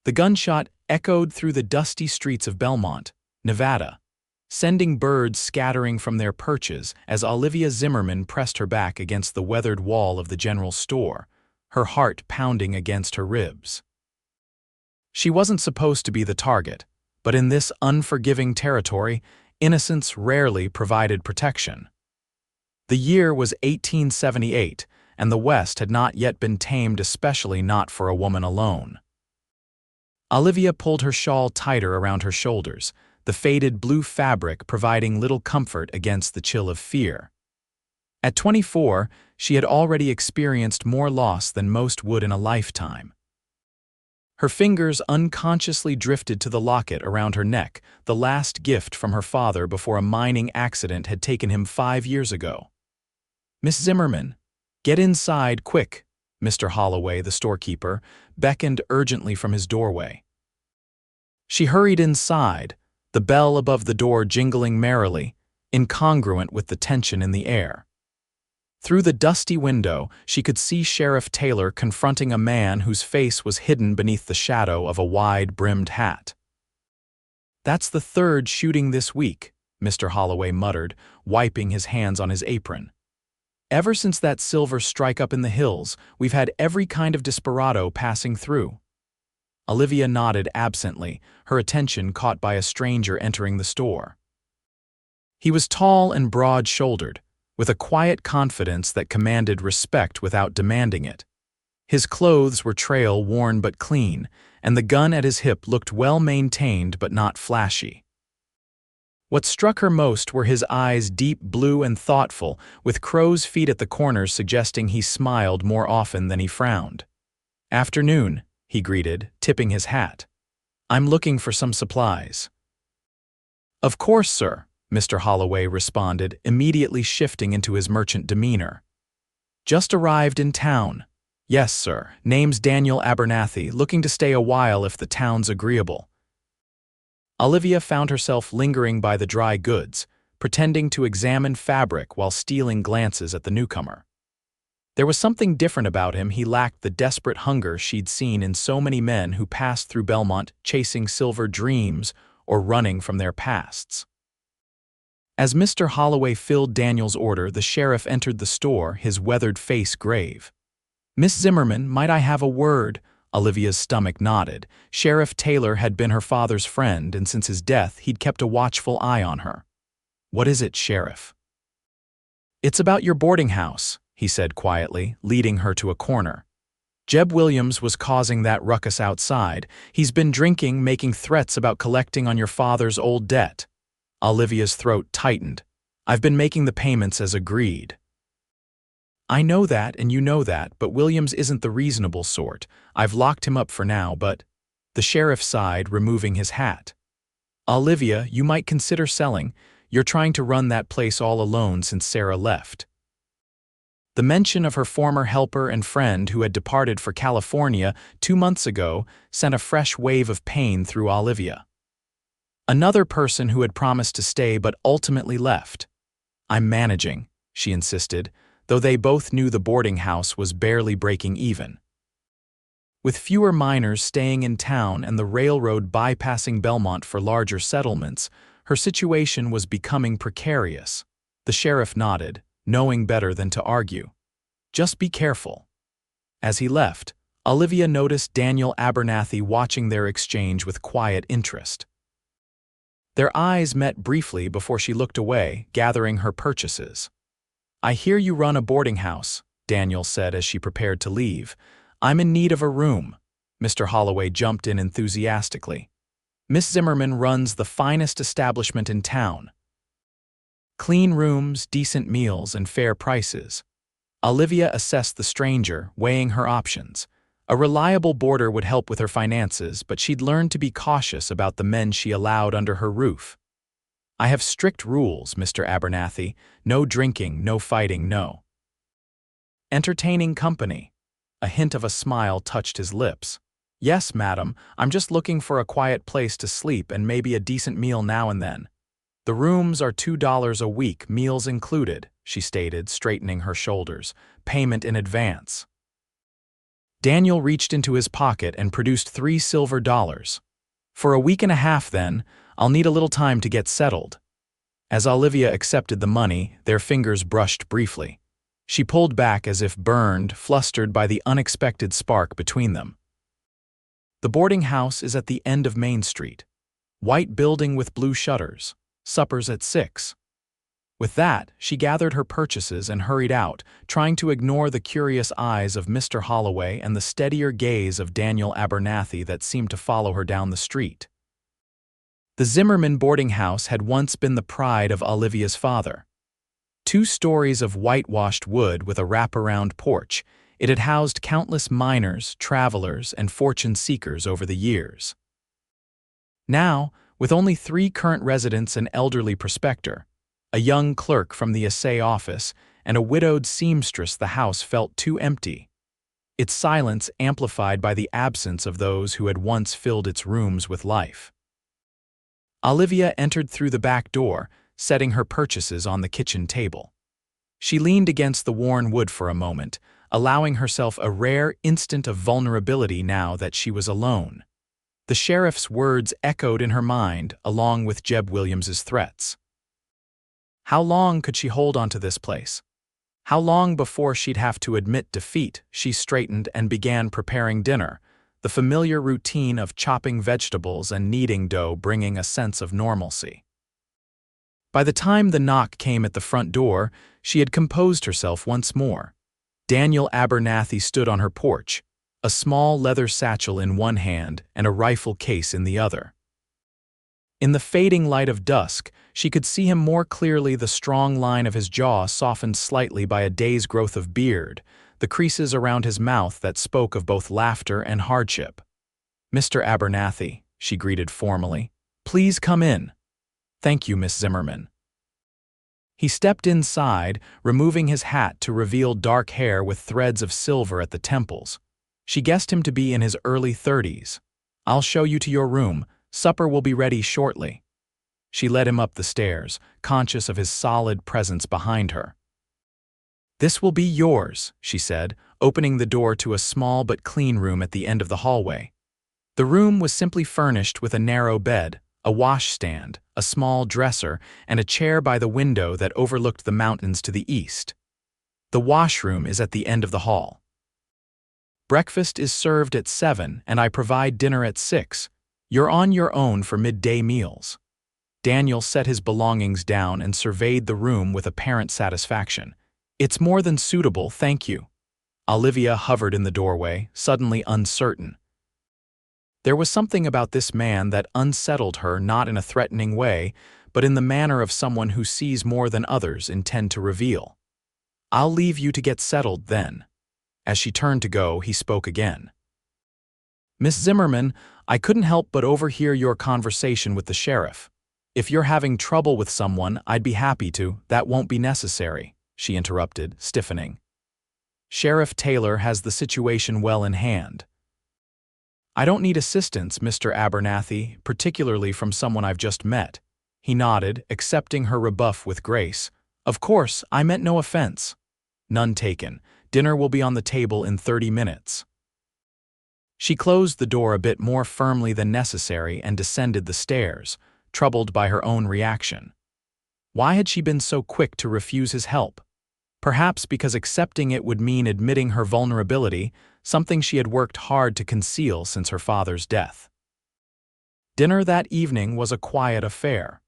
The gunshot echoed through the dusty streets of Belmont, Nevada, sending birds scattering from their perches as Olivia Zimmerman pressed her back against the weathered wall of the general store, her heart pounding against her ribs. She wasn't supposed to be the target, but in this unforgiving territory, innocence rarely provided protection. The year was 1878, and the West had not yet been tamed, especially not for a woman alone. Olivia pulled her shawl tighter around her shoulders, the faded blue fabric providing little comfort against the chill of fear. At 24, she had already experienced more loss than most would in a lifetime. Her fingers unconsciously drifted to the locket around her neck, the last gift from her father before a mining accident had taken him 5 years ago. "Miss Zimmerman, get inside, quick," Mr. Holloway, the storekeeper, beckoned urgently from his doorway. She hurried inside, the bell above the door jingling merrily, incongruent with the tension in the air. Through the dusty window, she could see Sheriff Taylor confronting a man whose face was hidden beneath the shadow of a wide-brimmed hat. "That's the third shooting this week," Mr. Holloway muttered, wiping his hands on his apron. "Ever since that silver strike up in the hills, we've had every kind of desperado passing through." Olivia nodded absently, her attention caught by a stranger entering the store. He was tall and broad-shouldered, with a quiet confidence that commanded respect without demanding it. His clothes were trail-worn but clean, and the gun at his hip looked well-maintained but not flashy. What struck her most were his eyes, deep blue and thoughtful, with crow's feet at the corners suggesting he smiled more often than he frowned. "Afternoon," he greeted, tipping his hat. "I'm looking for some supplies." "Of course, sir," Mr. Holloway responded, immediately shifting into his merchant demeanor. "Just arrived in town." "Yes, sir. Name's Daniel Abernathy, looking to stay a while if the town's agreeable." Olivia found herself lingering by the dry goods, pretending to examine fabric while stealing glances at the newcomer. There was something different about him. He lacked the desperate hunger she'd seen in so many men who passed through Belmont chasing silver dreams or running from their pasts. As Mr. Holloway filled Daniel's order, the sheriff entered the store, his weathered face grave. "Miss Zimmerman, might I have a word?" Olivia's stomach nodded. Sheriff Taylor had been her father's friend, and since his death, he'd kept a watchful eye on her. "What is it, Sheriff?" "It's about your boarding house," he said quietly, leading her to a corner. "Jeb Williams was causing that ruckus outside. He's been drinking, making threats about collecting on your father's old debt." Olivia's throat tightened. "I've been making the payments as agreed." "I know that, and you know that, but Williams isn't the reasonable sort. I've locked him up for now, but—" The sheriff sighed, removing his hat. "Olivia, you might consider selling. You're trying to run that place all alone since Sarah left." The mention of her former helper and friend who had departed for California 2 months ago sent a fresh wave of pain through Olivia. Another person who had promised to stay but ultimately left. "I'm managing," she insisted, though they both knew the boarding house was barely breaking even. With fewer miners staying in town and the railroad bypassing Belmont for larger settlements, her situation was becoming precarious. The sheriff nodded, knowing better than to argue. "Just be careful." As he left, Olivia noticed Daniel Abernathy watching their exchange with quiet interest. Their eyes met briefly before she looked away, gathering her purchases. "I hear you run a boarding house," Daniel said as she prepared to leave. "I'm in need of a room." Mr. Holloway jumped in enthusiastically. "Miss Zimmerman runs the finest establishment in town. Clean rooms, decent meals, and fair prices." Olivia assessed the stranger, weighing her options. A reliable boarder would help with her finances, but she'd learned to be cautious about the men she allowed under her roof. "I have strict rules, Mr. Abernathy. No drinking, no fighting, no." "Entertaining company." A hint of a smile touched his lips. "Yes, madam. I'm just looking for a quiet place to sleep and maybe a decent meal now and then. The rooms are $2 a week, meals included," she stated, straightening her shoulders. "Payment in advance." Daniel reached into his pocket and produced $3 silver. "For a week and a half, then. I'll need a little time to get settled." As Olivia accepted the money, their fingers brushed briefly. She pulled back as if burned, flustered by the unexpected spark between them. The boarding house is at the end of Main Street. White building with blue shutters. Supper's at 6. With that, she gathered her purchases and hurried out, trying to ignore the curious eyes of Mr. Holloway and the steadier gaze of Daniel Abernathy that seemed to follow her down the street. The Zimmerman boarding house had once been the pride of Olivia's father. 2 stories of whitewashed wood with a wraparound porch, it had housed countless miners, travelers, and fortune-seekers over the years. Now, with only 3 current residents, an elderly prospector, a young clerk from the assay office, and a widowed seamstress, the house felt too empty, its silence amplified by the absence of those who had once filled its rooms with life. Olivia entered through the back door, setting her purchases on the kitchen table. She leaned against the worn wood for a moment, allowing herself a rare instant of vulnerability now that she was alone. The sheriff's words echoed in her mind, along with Jeb Williams's threats. How long could she hold on to this place? How long before she'd have to admit defeat? She straightened and began preparing dinner, the familiar routine of chopping vegetables and kneading dough bringing a sense of normalcy. By the time the knock came at the front door, she had composed herself once more. Daniel Abernathy stood on her porch, a small leather satchel in one hand and a rifle case in the other. In the fading light of dusk, she could see him more clearly, the strong line of his jaw softened slightly by a day's growth of beard, the creases around his mouth that spoke of both laughter and hardship. "Mr. Abernathy," she greeted formally, "please come in." "Thank you, Miss Zimmerman." He stepped inside, removing his hat to reveal dark hair with threads of silver at the temples. She guessed him to be in his early 30s. "I'll show you to your room. Supper will be ready shortly." She led him up the stairs, conscious of his solid presence behind her. "This will be yours," she said, opening the door to a small but clean room at the end of the hallway. The room was simply furnished with a narrow bed, a washstand, a small dresser, and a chair by the window that overlooked the mountains to the east. "The washroom is at the end of the hall. Breakfast is served at 7, and I provide dinner at 6. You're on your own for midday meals." Daniel set his belongings down and surveyed the room with apparent satisfaction. "It's more than suitable, thank you." Olivia hovered in the doorway, suddenly uncertain. There was something about this man that unsettled her, not in a threatening way, but in the manner of someone who sees more than others intend to reveal. "I'll leave you to get settled then." As she turned to go, he spoke again. "Miss Zimmerman, I couldn't help but overhear your conversation with the sheriff. If you're having trouble with someone, I'd be happy to." "That won't be necessary," she interrupted, stiffening. "Sheriff Taylor has the situation well in hand." "I don't need assistance, Mr. Abernathy, particularly from someone I've just met." He nodded, accepting her rebuff with grace. "Of course, I meant no offense." "None taken. Dinner will be on the table in 30 minutes. She closed the door a bit more firmly than necessary and descended the stairs, troubled by her own reaction. Why had she been so quick to refuse his help? Perhaps because accepting it would mean admitting her vulnerability, something she had worked hard to conceal since her father's death. Dinner that evening was a quiet affair.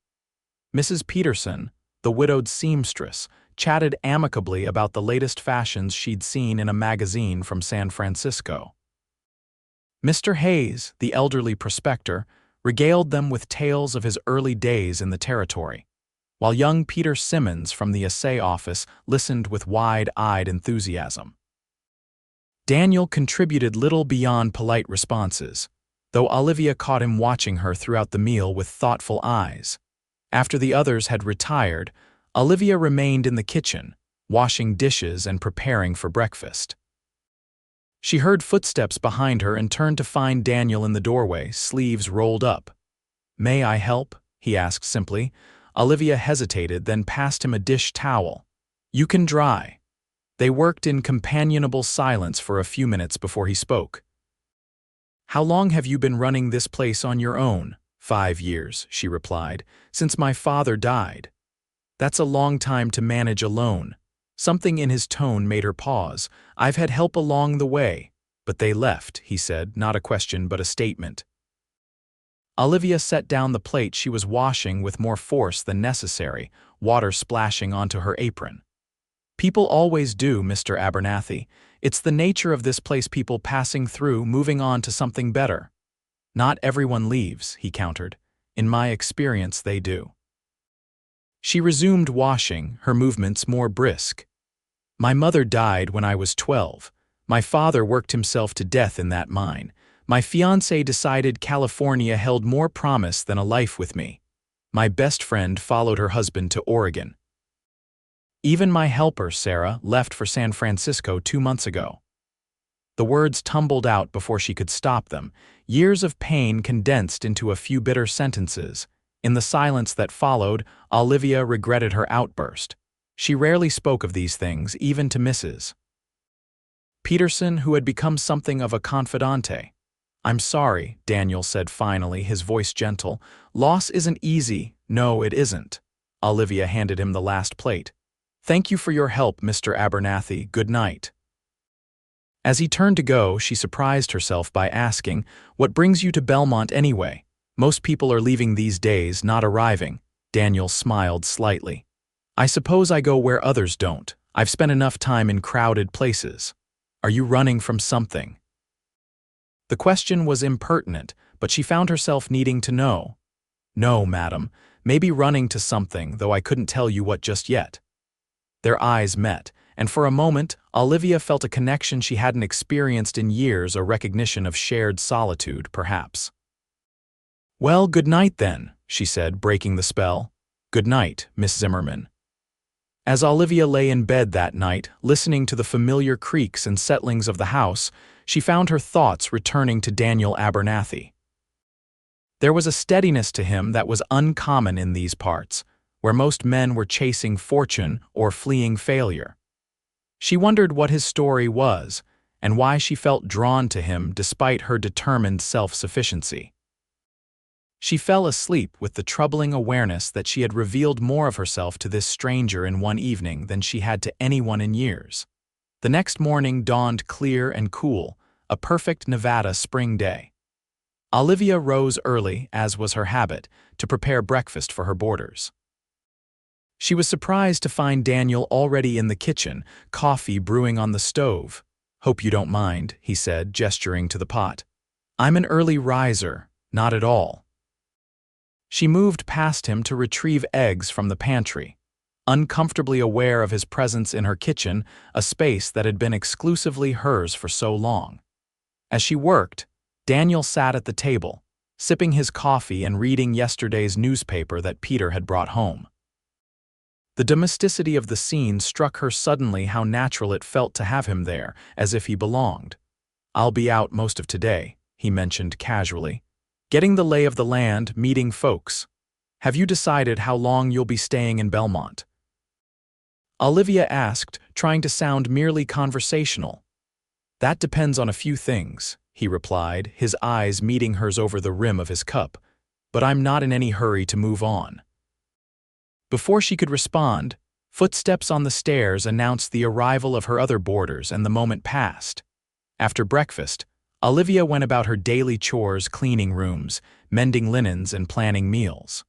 Mrs. Peterson, the widowed seamstress, chatted amicably about the latest fashions she'd seen in a magazine from San Francisco. Mr. Hayes, the elderly prospector, regaled them with tales of his early days in the territory, while young Peter Simmons from the assay office listened with wide-eyed enthusiasm. Daniel contributed little beyond polite responses, though Olivia caught him watching her throughout the meal with thoughtful eyes. After the others had retired, Olivia remained in the kitchen, washing dishes and preparing for breakfast. She heard footsteps behind her and turned to find Daniel in the doorway, sleeves rolled up. "May I help?" he asked simply. Olivia hesitated, then passed him a dish towel. "You can dry." They worked in companionable silence for a few minutes before he spoke. "How long have you been running this place on your own?" "5 years," she replied, "since my father died." "That's a long time to manage alone." Something in his tone made her pause. "I've had help along the way." "But they left," he said, not a question but a statement. Olivia set down the plate she was washing with more force than necessary, water splashing onto her apron. "People always do, Mr. Abernathy. It's the nature of this place, people passing through, moving on to something better." "Not everyone leaves," he countered. "In my experience, they do." She resumed washing, her movements more brisk. "My mother died when I was 12. My father worked himself to death in that mine. My fiancé decided California held more promise than a life with me. My best friend followed her husband to Oregon. Even my helper, Sarah, left for San Francisco 2 months ago." The words tumbled out before she could stop them, years of pain condensed into a few bitter sentences. In the silence that followed, Olivia regretted her outburst. She rarely spoke of these things, even to Mrs. Peterson, who had become something of a confidante. "I'm sorry," Daniel said finally, his voice gentle. "Loss isn't easy." "No, it isn't." Olivia handed him the last plate. "Thank you for your help, Mr. Abernathy. Good night." As he turned to go, she surprised herself by asking, "What brings you to Belmont anyway? Most people are leaving these days, not arriving." Daniel smiled slightly. "I suppose I go where others don't. I've spent enough time in crowded places." "Are you running from something?" The question was impertinent, but she found herself needing to know. "No, madam. Maybe running to something, though I couldn't tell you what just yet." Their eyes met, and for a moment, Olivia felt a connection she hadn't experienced in years, a recognition of shared solitude, perhaps. "Well, good night then," she said, breaking the spell. "Good night, Miss Zimmerman." As Olivia lay in bed that night, listening to the familiar creaks and settlings of the house, she found her thoughts returning to Daniel Abernathy. There was a steadiness to him that was uncommon in these parts, where most men were chasing fortune or fleeing failure. She wondered what his story was, and why she felt drawn to him despite her determined self-sufficiency. She fell asleep with the troubling awareness that she had revealed more of herself to this stranger in one evening than she had to anyone in years. The next morning dawned clear and cool, a perfect Nevada spring day. Olivia rose early, as was her habit, to prepare breakfast for her boarders. She was surprised to find Daniel already in the kitchen, coffee brewing on the stove. "Hope you don't mind," he said, gesturing to the pot. "I'm an early riser." "Not at all." She moved past him to retrieve eggs from the pantry, uncomfortably aware of his presence in her kitchen, a space that had been exclusively hers for so long. As she worked, Daniel sat at the table, sipping his coffee and reading yesterday's newspaper that Peter had brought home. The domesticity of the scene struck her suddenly, how natural it felt to have him there, as if he belonged. "I'll be out most of today," he mentioned casually. "Getting the lay of the land, meeting folks. Have you decided how long you'll be staying in Belmont?" Olivia asked, trying to sound merely conversational. "That depends on a few things," he replied, his eyes meeting hers over the rim of his cup. "But I'm not in any hurry to move on." Before she could respond, footsteps on the stairs announced the arrival of her other boarders, and the moment passed. After breakfast, Olivia went about her daily chores, cleaning rooms, mending linens, and planning meals.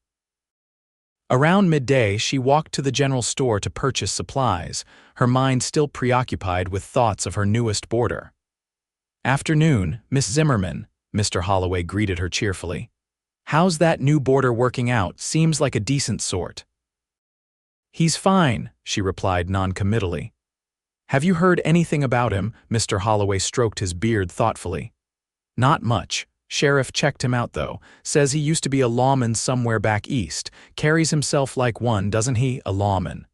Around midday, she walked to the general store to purchase supplies, her mind still preoccupied with thoughts of her newest boarder. "Afternoon, Miss Zimmerman," Mr. Holloway greeted her cheerfully. "How's that new boarder working out? Seems like a decent sort." "He's fine," she replied noncommittally. "Have you heard anything about him?" Mr. Holloway stroked his beard thoughtfully. "Not much. Sheriff checked him out, though. Says he used to be a lawman somewhere back east. Carries himself like one, doesn't he? A lawman."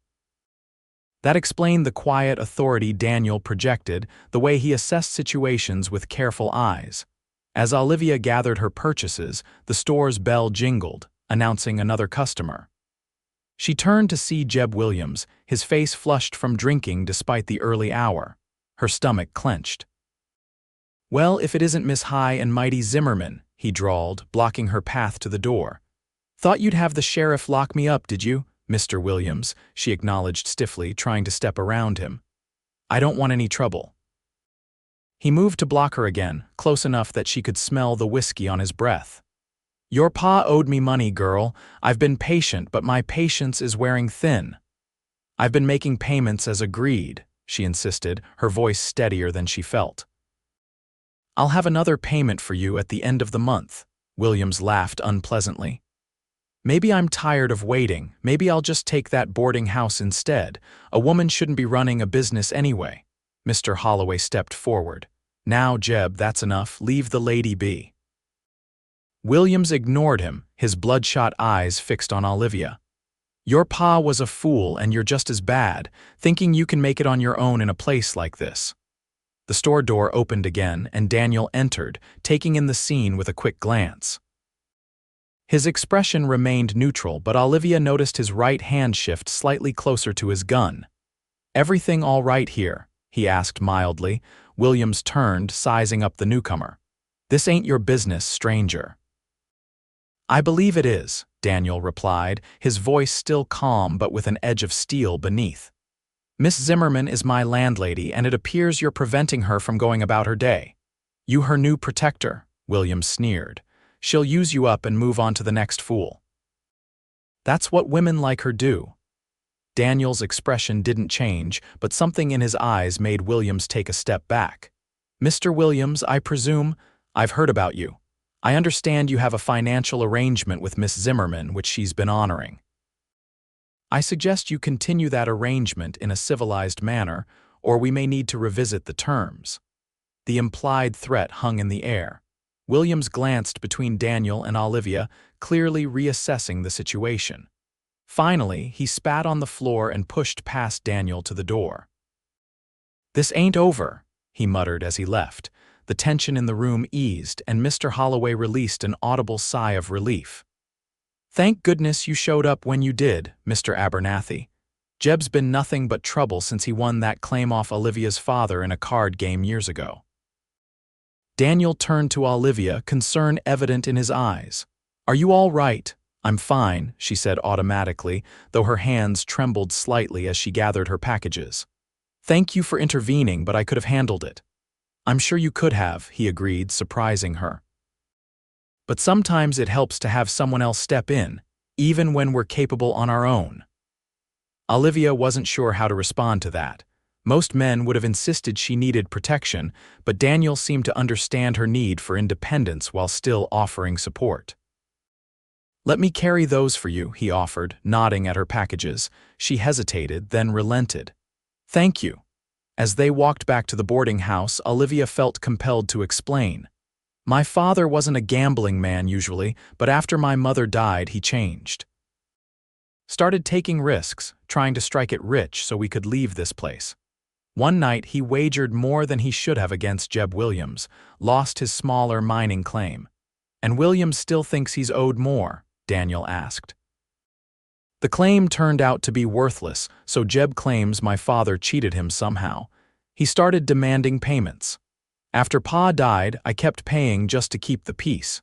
That explained the quiet authority Daniel projected, the way he assessed situations with careful eyes. As Olivia gathered her purchases, the store's bell jingled, announcing another customer. She turned to see Jeb Williams, his face flushed from drinking despite the early hour. Her stomach clenched. "Well, if it isn't Miss High and Mighty Zimmerman," he drawled, blocking her path to the door. "Thought you'd have the sheriff lock me up, did you, Mr. Williams?" she acknowledged stiffly, trying to step around him. "I don't want any trouble." He moved to block her again, close enough that she could smell the whiskey on his breath. "Your pa owed me money, girl. I've been patient, but my patience is wearing thin." "I've been making payments as agreed," she insisted, her voice steadier than she felt. "I'll have another payment for you at the end of the month," Williams laughed unpleasantly. "Maybe I'm tired of waiting. Maybe I'll just take that boarding house instead. A woman shouldn't be running a business anyway." Mr. Holloway stepped forward. "Now, Jeb, that's enough. Leave the lady be." Williams ignored him, his bloodshot eyes fixed on Olivia. "Your pa was a fool and you're just as bad, thinking you can make it on your own in a place like this." The store door opened again and Daniel entered, taking in the scene with a quick glance. His expression remained neutral, but Olivia noticed his right hand shift slightly closer to his gun. "Everything all right here?" he asked mildly. Williams turned, sizing up the newcomer. "This ain't your business, stranger." "I believe it is," Daniel replied, his voice still calm but with an edge of steel beneath. "Miss Zimmerman is my landlady, and it appears you're preventing her from going about her day." "You her new protector," Williams sneered. "She'll use you up and move on to the next fool." "That's what women like her do." Daniel's expression didn't change, but something in his eyes made Williams take a step back. "Mr. Williams, I presume I've heard about you. I understand you have a financial arrangement with Miss Zimmerman, which she's been honoring. I suggest you continue that arrangement in a civilized manner, or we may need to revisit the terms." The implied threat hung in the air. Williams glanced between Daniel and Olivia, clearly reassessing the situation. Finally, he spat on the floor and pushed past Daniel to the door. "This ain't over," he muttered as he left. The tension in the room eased, and Mr. Holloway released an audible sigh of relief. "Thank goodness you showed up when you did, Mr. Abernathy. Jeb's been nothing but trouble since he won that claim off Olivia's father in a card game years ago." Daniel turned to Olivia, concern evident in his eyes. "Are you all right?" "I'm fine," she said automatically, though her hands trembled slightly as she gathered her packages. "Thank you for intervening, but I could have handled it." "I'm sure you could have," he agreed, surprising her. "But sometimes it helps to have someone else step in, even when we're capable on our own." Olivia wasn't sure how to respond to that. Most men would have insisted she needed protection, but Daniel seemed to understand her need for independence while still offering support. "Let me carry those for you," he offered, nodding at her packages. She hesitated, then relented. "Thank you." As they walked back to the boarding house, Olivia felt compelled to explain. "My father wasn't a gambling man usually, but after my mother died, he changed. Started taking risks, trying to strike it rich so we could leave this place. One night, he wagered more than he should have against Jeb Williams, lost his smaller mining claim. And Williams still thinks he's owed more?" Daniel asked. "The claim turned out to be worthless, so Jeb claims my father cheated him somehow. He started demanding payments. After Pa died, I kept paying just to keep the peace.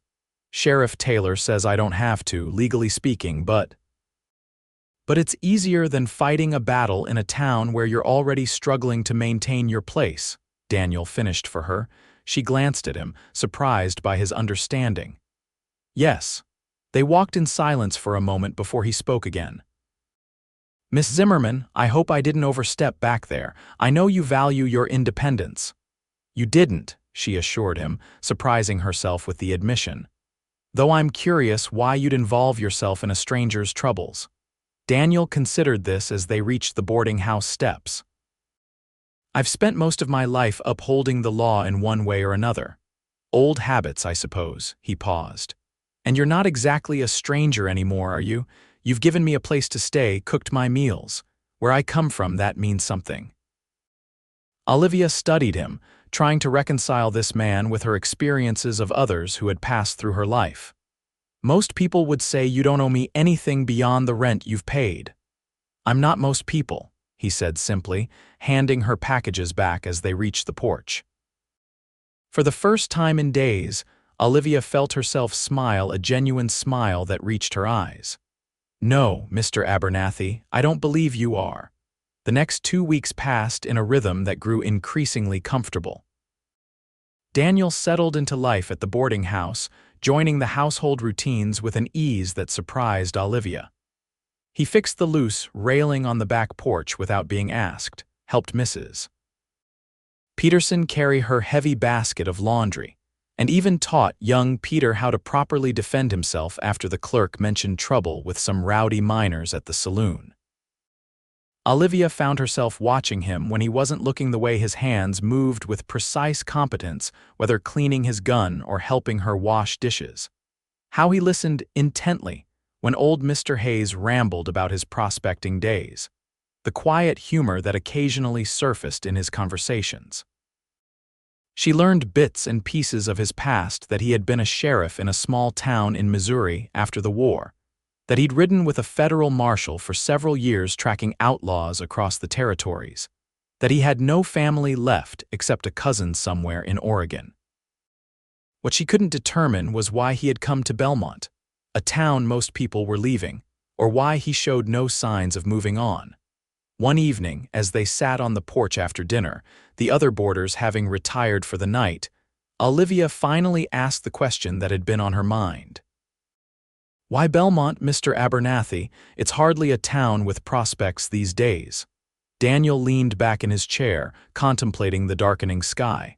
Sheriff Taylor says I don't have to, legally speaking, but it's easier than fighting a battle in a town where you're already struggling to maintain your place," Daniel finished for her. She glanced at him, surprised by his understanding. "Yes." They walked in silence for a moment before he spoke again. "Miss Zimmerman, I hope I didn't overstep back there. I know you value your independence." "You didn't," she assured him, surprising herself with the admission. "Though I'm curious why you'd involve yourself in a stranger's troubles." Daniel considered this as they reached the boarding house steps. "I've spent most of my life upholding the law in one way or another. Old habits, I suppose," he paused. "And you're not exactly a stranger anymore, are you? You've given me a place to stay, cooked my meals. Where I come from, that means something." Olivia studied him, trying to reconcile this man with her experiences of others who had passed through her life. Most people would say you don't owe me anything beyond the rent you've paid. I'm not most people, he said simply, handing her packages back as they reached the porch. For the first time in days, Olivia felt herself smile, a genuine smile that reached her eyes. No, Mr. Abernathy, I don't believe you are. The next 2 weeks passed in a rhythm that grew increasingly comfortable. Daniel settled into life at the boarding house, joining the household routines with an ease that surprised Olivia. He fixed the loose railing on the back porch without being asked, helped Mrs. Peterson carry her heavy basket of laundry, and even taught young Peter how to properly defend himself after the clerk mentioned trouble with some rowdy minors at the saloon. Olivia found herself watching him when he wasn't looking the way his hands moved with precise competence, whether cleaning his gun or helping her wash dishes. How he listened intently when old Mr. Hayes rambled about his prospecting days, the quiet humor that occasionally surfaced in his conversations. She learned bits and pieces of his past, that he had been a sheriff in a small town in Missouri after the war, that he'd ridden with a federal marshal for several years tracking outlaws across the territories, that he had no family left except a cousin somewhere in Oregon. What she couldn't determine was why he had come to Belmont, a town most people were leaving, or why he showed no signs of moving on. One evening, as they sat on the porch after dinner, the other boarders having retired for the night, Olivia finally asked the question that had been on her mind. Why Belmont, Mr. Abernathy? It's hardly a town with prospects these days. Daniel leaned back in his chair, contemplating the darkening sky.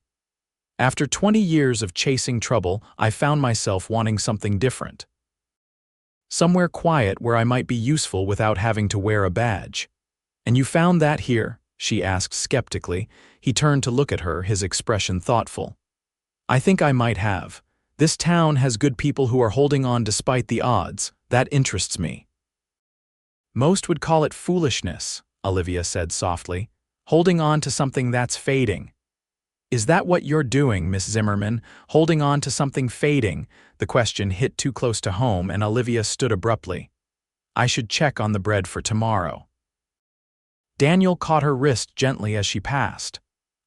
After 20 years of chasing trouble, I found myself wanting something different. Somewhere quiet where I might be useful without having to wear a badge. And you found that here? She asked skeptically. He turned to look at her, his expression thoughtful. I think I might have. This town has good people who are holding on despite the odds. That interests me. Most would call it foolishness, Olivia said softly. Holding on to something that's fading. Is that what you're doing, Miss Zimmerman? Holding on to something fading? The question hit too close to home, and Olivia stood abruptly. I should check on the bread for tomorrow. Daniel caught her wrist gently as she passed.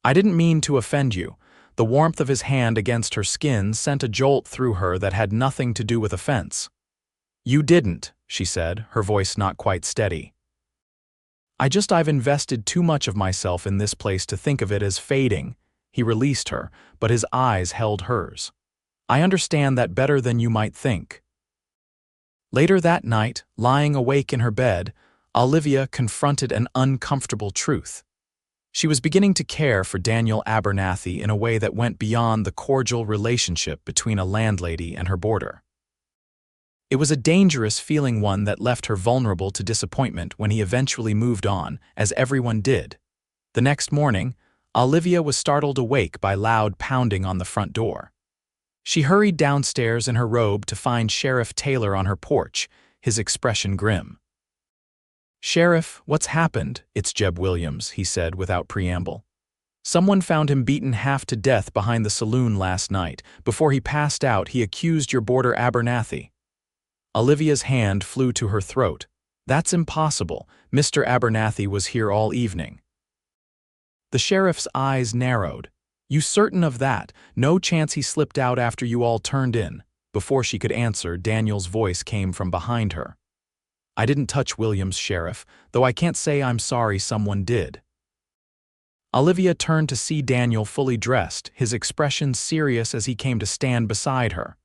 I didn't mean to offend you. The warmth of his hand against her skin sent a jolt through her that had nothing to do with offense. You didn't, she said, her voice not quite steady. I've invested too much of myself in this place to think of it as fading. He released her, but his eyes held hers. I understand that better than you might think. Later that night, lying awake in her bed, Olivia confronted an uncomfortable truth. She was beginning to care for Daniel Abernathy in a way that went beyond the cordial relationship between a landlady and her boarder. It was a dangerous feeling, one that left her vulnerable to disappointment when he eventually moved on, as everyone did. The next morning, Olivia was startled awake by loud pounding on the front door. She hurried downstairs in her robe to find Sheriff Taylor on her porch, his expression grim. Sheriff, what's happened? It's Jeb Williams, he said without preamble. Someone found him beaten half to death behind the saloon last night. Before he passed out, he accused your boarder Abernathy. Olivia's hand flew to her throat. That's impossible. Mr. Abernathy was here all evening. The sheriff's eyes narrowed. You certain of that? No chance he slipped out after you all turned in. Before she could answer, Daniel's voice came from behind her. I didn't touch Williams, Sheriff, though I can't say I'm sorry someone did. Olivia turned to see Daniel fully dressed, his expression serious as he came to stand beside her.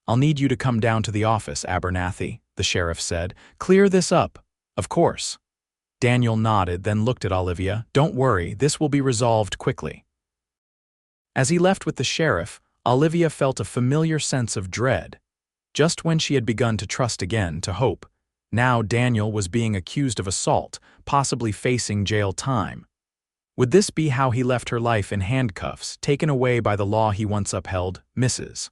I'll need you to come down to the office, Abernathy, the sheriff said. Clear this up. Of course. Daniel nodded, then looked at Olivia. Don't worry, this will be resolved quickly. As he left with the sheriff, Olivia felt a familiar sense of dread. Just when she had begun to trust again, to hope. Now Daniel was being accused of assault, possibly facing jail time. Would this be how he left her life in handcuffs, taken away by the law he once upheld, Mrs.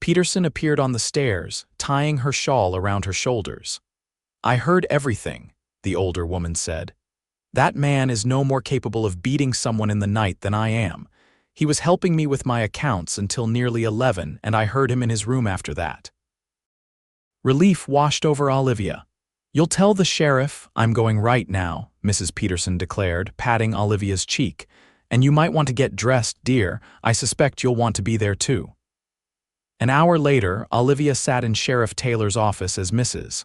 Peterson appeared on the stairs, tying her shawl around her shoulders. I heard everything, the older woman said. That man is no more capable of beating someone in the night than I am. He was helping me with my accounts until nearly 11, and I heard him in his room after that. Relief washed over Olivia. "You'll tell the sheriff I'm going right now," Mrs. Peterson declared, patting Olivia's cheek. "And you might want to get dressed, dear. I suspect you'll want to be there too." An hour later, Olivia sat in Sheriff Taylor's office as Mrs.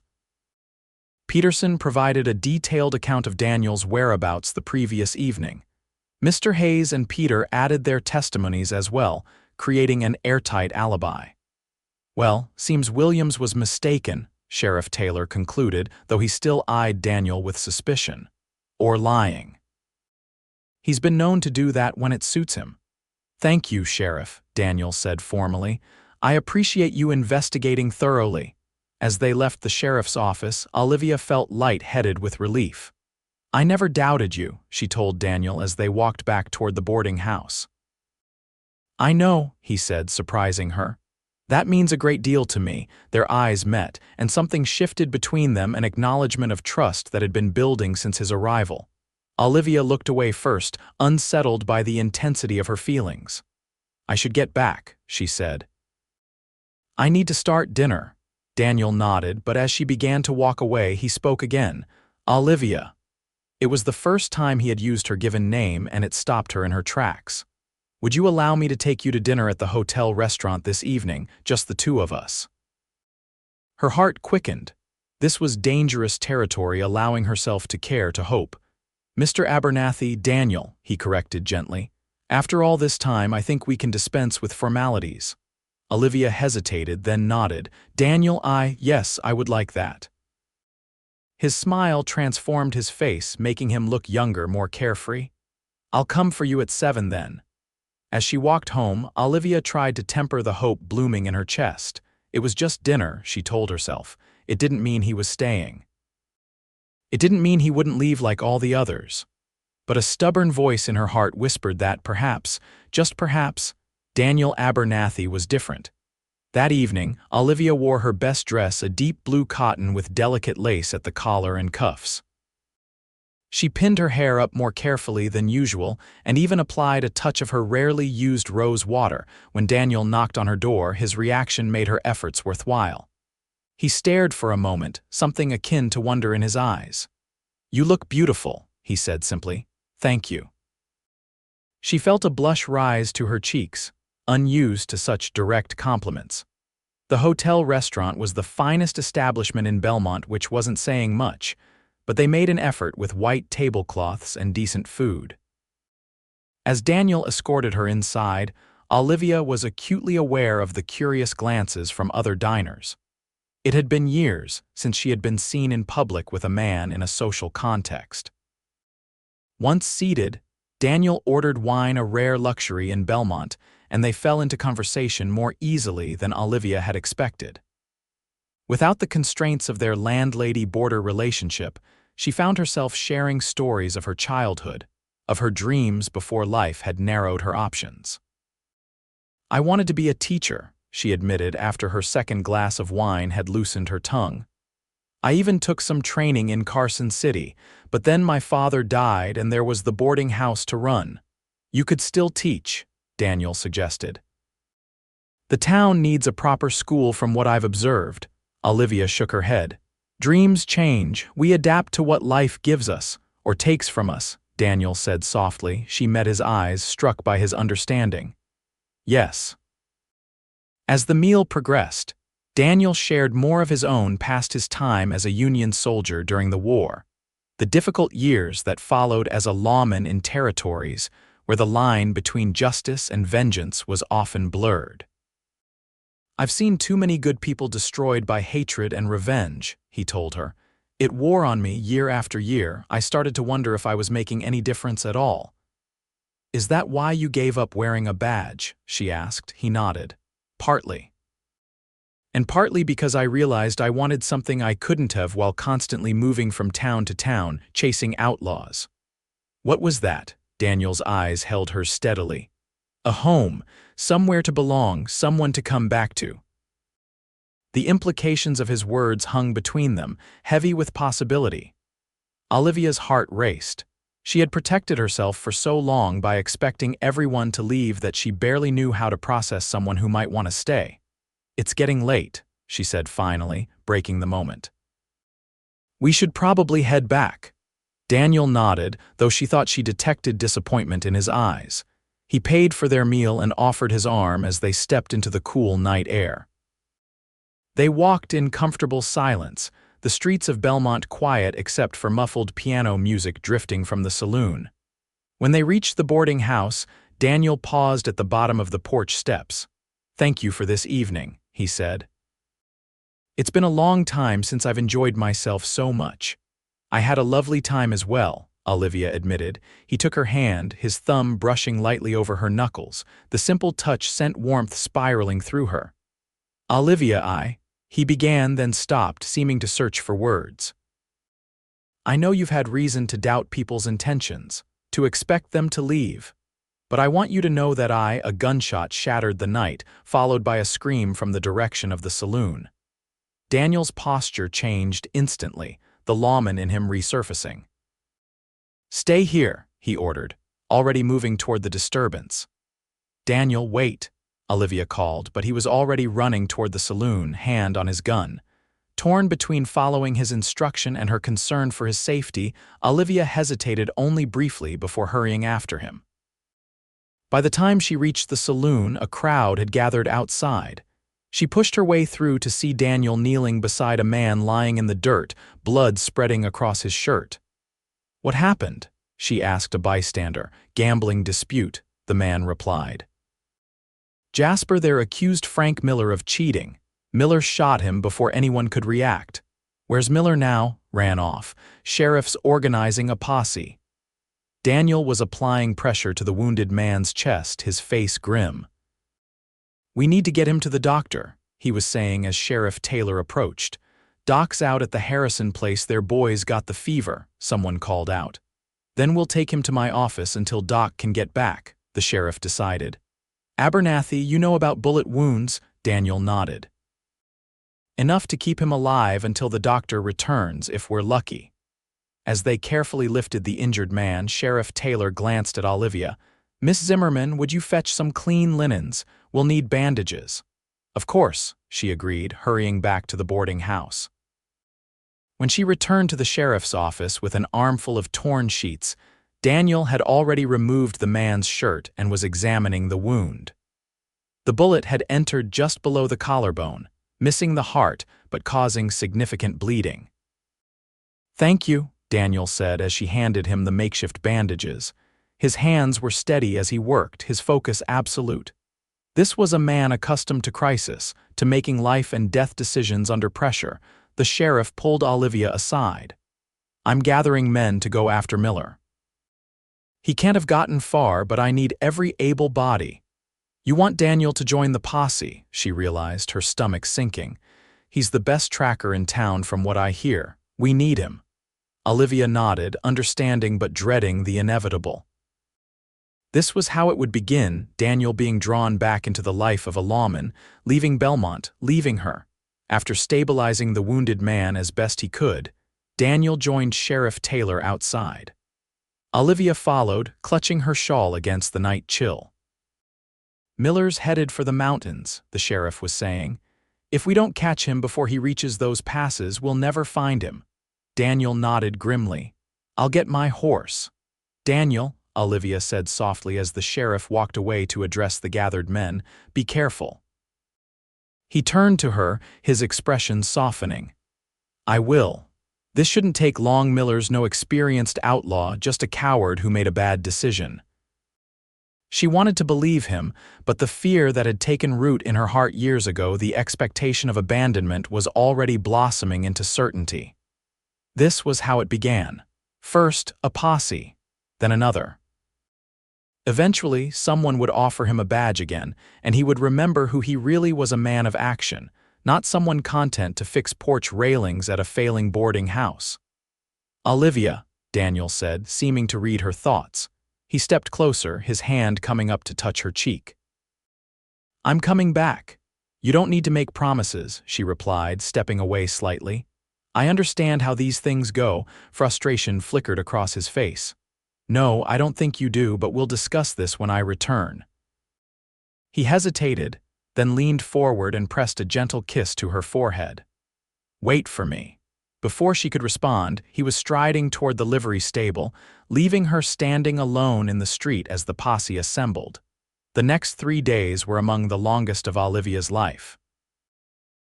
Peterson provided a detailed account of Daniel's whereabouts the previous evening. Mr. Hayes and Peter added their testimonies as well, creating an airtight alibi. "Well, seems Williams was mistaken," Sheriff Taylor concluded, though he still eyed Daniel with suspicion. "Or lying. He's been known to do that when it suits him." "Thank you, Sheriff," Daniel said formally. "I appreciate you investigating thoroughly." As they left the sheriff's office, Olivia felt light-headed with relief. "I never doubted you," she told Daniel as they walked back toward the boarding house. "I know," he said, surprising her. "That means a great deal to me." Their eyes met, and something shifted between them, an acknowledgement of trust that had been building since his arrival. Olivia looked away first, unsettled by the intensity of her feelings. "I should get back," she said. "I need to start dinner." Daniel nodded, but as she began to walk away, he spoke again. "Olivia." It was the first time he had used her given name, and it stopped her in her tracks. "Would you allow me to take you to dinner at the hotel restaurant this evening, just the two of us?" Her heart quickened. This was dangerous territory, allowing herself to care, to hope. "Mr. Abernathy, Daniel," he corrected gently. "After all this time, I think we can dispense with formalities." Olivia hesitated, then nodded. "Daniel, yes, I would like that." His smile transformed his face, making him look younger, more carefree. "I'll come for you at 7 then." As she walked home, Olivia tried to temper the hope blooming in her chest. It was just dinner, she told herself. It didn't mean he was staying. It didn't mean he wouldn't leave like all the others. But a stubborn voice in her heart whispered that perhaps, just perhaps, Daniel Abernathy was different. That evening, Olivia wore her best dress, a deep blue cotton with delicate lace at the collar and cuffs. She pinned her hair up more carefully than usual and even applied a touch of her rarely used rose water. When Daniel knocked on her door, his reaction made her efforts worthwhile. He stared for a moment, something akin to wonder in his eyes. "You look beautiful," he said simply. "Thank you." She felt a blush rise to her cheeks, unused to such direct compliments. The hotel restaurant was the finest establishment in Belmont, which wasn't saying much, but they made an effort with white tablecloths and decent food. As Daniel escorted her inside, Olivia was acutely aware of the curious glances from other diners. It had been years since she had been seen in public with a man in a social context. Once seated, Daniel ordered wine, a rare luxury in Belmont, and they fell into conversation more easily than Olivia had expected. Without the constraints of their landlady-boarder relationship, she found herself sharing stories of her childhood, of her dreams before life had narrowed her options. "I wanted to be a teacher," she admitted after her second glass of wine had loosened her tongue. "I even took some training in Carson City, but then my father died and there was the boarding house to run." "You could still teach," Daniel suggested. "The town needs a proper school from what I've observed." Olivia shook her head. "Dreams change. We adapt to what life gives us, or takes from us," Daniel said softly. She met his eyes, struck by his understanding. "Yes." As the meal progressed, Daniel shared more of his own past, his time as a Union soldier during the war, the difficult years that followed as a lawman in territories where the line between justice and vengeance was often blurred. "I've seen too many good people destroyed by hatred and revenge," he told her. "It wore on me year after year. I started to wonder if I was making any difference at all." "Is that why you gave up wearing a badge?" she asked. He nodded. "Partly. And partly because I realized I wanted something I couldn't have while constantly moving from town to town, chasing outlaws." "What was that?" Daniel's eyes held hers steadily. "A home, somewhere to belong, someone to come back to." The implications of his words hung between them, heavy with possibility. Olivia's heart raced. She had protected herself for so long by expecting everyone to leave that she barely knew how to process someone who might want to stay. "It's getting late," she said finally, breaking the moment. We should probably head back. Daniel nodded, though she thought she detected disappointment in his eyes. He paid for their meal and offered his arm as they stepped into the cool night air. They walked in comfortable silence, the streets of Belmont quiet except for muffled piano music drifting from the saloon. When they reached the boarding house, Daniel paused at the bottom of the porch steps. "Thank you for this evening," he said. "It's been a long time since I've enjoyed myself so much." "I had a lovely time as well," Olivia admitted. He took her hand, his thumb brushing lightly over her knuckles. The simple touch sent warmth spiraling through her. "Olivia, he began, then stopped, seeming to search for words. "I know you've had reason to doubt people's intentions, to expect them to leave. But I want you to know that a gunshot shattered the night, followed by a scream from the direction of the saloon." Daniel's posture changed instantly, the lawman in him resurfacing. "Stay here," he ordered, already moving toward the disturbance. "Daniel, wait," Olivia called, but he was already running toward the saloon, hand on his gun. Torn between following his instruction and her concern for his safety, Olivia hesitated only briefly before hurrying after him. By the time she reached the saloon, a crowd had gathered outside. She pushed her way through to see Daniel kneeling beside a man lying in the dirt, blood spreading across his shirt. "What happened?" she asked a bystander. "Gambling dispute," the man replied. "Jasper there accused Frank Miller of cheating. Miller shot him before anyone could react. Where's Miller now?" Ran off. "Sheriff's organizing a posse." Daniel was applying pressure to the wounded man's chest, his face grim. "We need to get him to the doctor," he was saying as Sheriff Taylor approached. "Doc's out at the Harrison place, their boys got the fever," someone called out. "Then we'll take him to my office until Doc can get back," the sheriff decided. "Abernathy, you know about bullet wounds?" Daniel nodded. "Enough to keep him alive until the doctor returns, if we're lucky." As they carefully lifted the injured man, Sheriff Taylor glanced at Olivia. "Miss Zimmerman, would you fetch some clean linens? We'll need bandages." "Of course," she agreed, hurrying back to the boarding house. When she returned to the sheriff's office with an armful of torn sheets, Daniel had already removed the man's shirt and was examining the wound. The bullet had entered just below the collarbone, missing the heart but causing significant bleeding. "Thank you," Daniel said as she handed him the makeshift bandages. His hands were steady as he worked, his focus absolute. This was a man accustomed to crisis, to making life and death decisions under pressure. The sheriff pulled Olivia aside. "I'm gathering men to go after Miller. He can't have gotten far, but I need every able body." "You want Daniel to join the posse," she realized, her stomach sinking. "He's the best tracker in town from what I hear. We need him." Olivia nodded, understanding but dreading the inevitable. This was how it would begin, Daniel being drawn back into the life of a lawman, leaving Belmont, leaving her. After stabilizing the wounded man as best he could, Daniel joined Sheriff Taylor outside. Olivia followed, clutching her shawl against the night chill. "Miller's headed for the mountains," the sheriff was saying. "If we don't catch him before he reaches those passes, we'll never find him." Daniel nodded grimly. "I'll get my horse." "Daniel," Olivia said softly as the sheriff walked away to address the gathered men, "be careful." He turned to her, his expression softening. "I will. This shouldn't take long. Miller's no experienced outlaw, just a coward who made a bad decision." She wanted to believe him, but the fear that had taken root in her heart years ago, the expectation of abandonment, was already blossoming into certainty. This was how it began. First, a posse, then another. Eventually, someone would offer him a badge again, and he would remember who he really was, a man of action, not someone content to fix porch railings at a failing boarding house. "Olivia," Daniel said, seeming to read her thoughts. He stepped closer, his hand coming up to touch her cheek. "I'm coming back. You don't need to make promises," she replied, stepping away slightly. "I understand how these things go." Frustration flickered across his face. "No, I don't think you do, but we'll discuss this when I return." He hesitated, then leaned forward and pressed a gentle kiss to her forehead. "Wait for me." Before she could respond, he was striding toward the livery stable, leaving her standing alone in the street as the posse assembled. The next 3 days were among the longest of Olivia's life.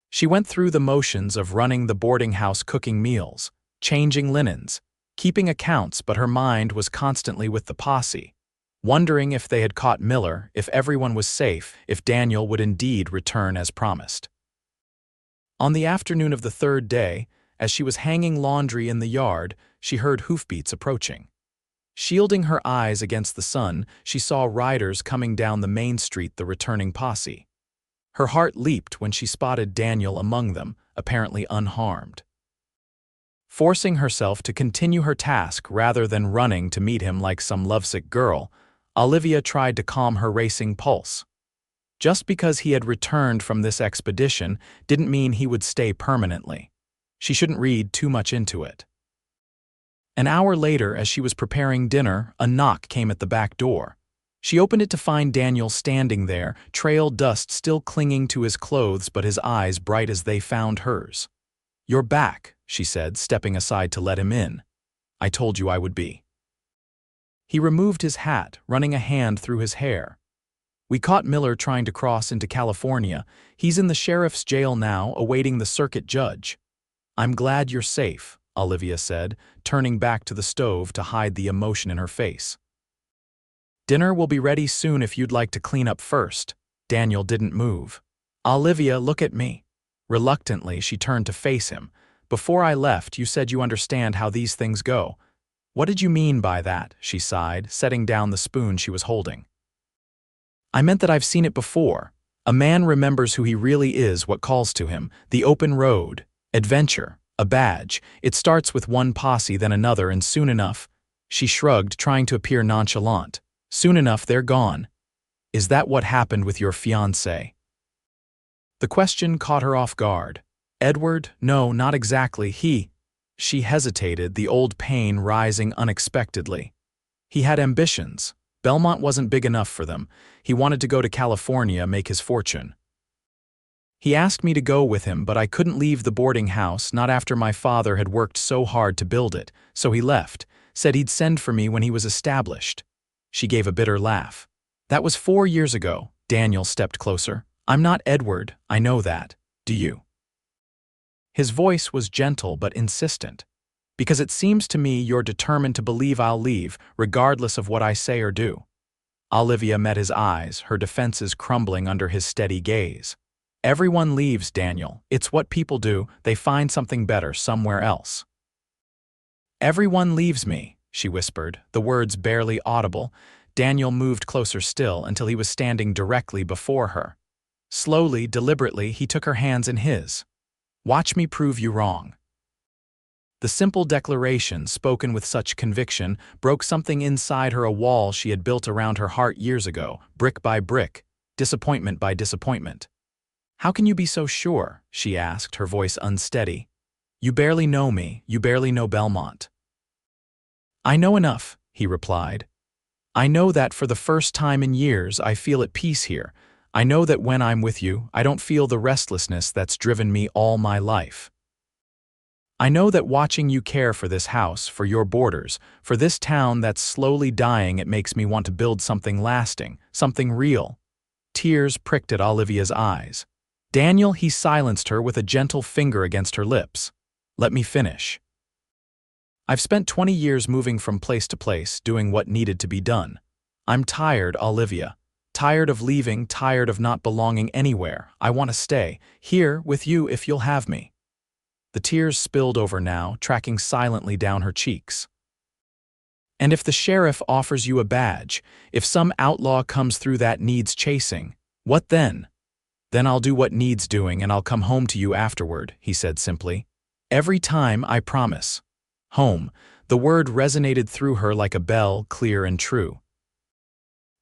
She went through the motions of running the boarding house, cooking meals, changing linens, keeping accounts, but her mind was constantly with the posse, wondering if they had caught Miller, if everyone was safe, if Daniel would indeed return as promised. On the afternoon of the 3rd day, as she was hanging laundry in the yard, she heard hoofbeats approaching. Shielding her eyes against the sun, she saw riders coming down the main street, the returning posse. Her heart leaped when she spotted Daniel among them, apparently unharmed. Forcing herself to continue her task rather than running to meet him like some lovesick girl, Olivia tried to calm her racing pulse. Just because he had returned from this expedition didn't mean he would stay permanently. She shouldn't read too much into it. An hour later, as she was preparing dinner, a knock came at the back door. She opened it to find Daniel standing there, trail dust still clinging to his clothes but his eyes bright as they found hers. "You're back," she said, stepping aside to let him in. "I told you I would be." He removed his hat, running a hand through his hair. "We caught Miller trying to cross into California. He's in the sheriff's jail now, awaiting the circuit judge." "I'm glad you're safe," Olivia said, turning back to the stove to hide the emotion in her face. "Dinner will be ready soon if you'd like to clean up first." Daniel didn't move. "Olivia, look at me." Reluctantly, she turned to face him. "Before I left, you said you understand how these things go." "What did you mean by that?" she sighed, setting down the spoon she was holding. "I meant that I've seen it before. A man remembers who he really is, what calls to him, the open road, adventure, a badge. It starts with one posse, then another, and soon enough—" She shrugged, trying to appear nonchalant. "Soon enough, they're gone." "Is that what happened with your fiancé?" The question caught her off guard. "Edward? No, not exactly. She hesitated, the old pain rising unexpectedly. "He had ambitions. Belmont wasn't big enough for them. He wanted to go to California, make his fortune. He asked me to go with him, but I couldn't leave the boarding house, not after my father had worked so hard to build it, so he left, said he'd send for me when he was established." She gave a bitter laugh. "That was 4 years ago." Daniel stepped closer. "I'm not Edward, I know that. Do you?" His voice was gentle but insistent. "Because it seems to me you're determined to believe I'll leave, regardless of what I say or do." Olivia met his eyes, her defenses crumbling under his steady gaze. "Everyone leaves, Daniel. It's what people do. They find something better somewhere else." "Everyone leaves me," she whispered, the words barely audible. Daniel moved closer still until he was standing directly before her. Slowly, deliberately, he took her hands in his. "Watch me prove you wrong." The simple declaration, spoken with such conviction, broke something inside her, a wall she had built around her heart years ago, brick by brick, disappointment by disappointment. "How can you be so sure?" she asked, her voice unsteady. "You barely know me, you barely know Belmont." "I know enough," he replied. "I know that for the first time in years I feel at peace here. I know that when I'm with you, I don't feel the restlessness that's driven me all my life. I know that watching you care for this house, for your borders, for this town that's slowly dying, it makes me want to build something lasting, something real." Tears pricked at Olivia's eyes. "Daniel," he silenced her with a gentle finger against her lips. "Let me finish. I've spent 20 years moving from place to place, doing what needed to be done. I'm tired, Olivia. Tired of leaving, tired of not belonging anywhere. I want to stay, here, with you if you'll have me." The tears spilled over now, tracking silently down her cheeks. "And if the sheriff offers you a badge, if some outlaw comes through that needs chasing, what then?" "Then I'll do what needs doing and I'll come home to you afterward," he said simply. "Every time, I promise." Home. The word resonated through her like a bell, clear and true.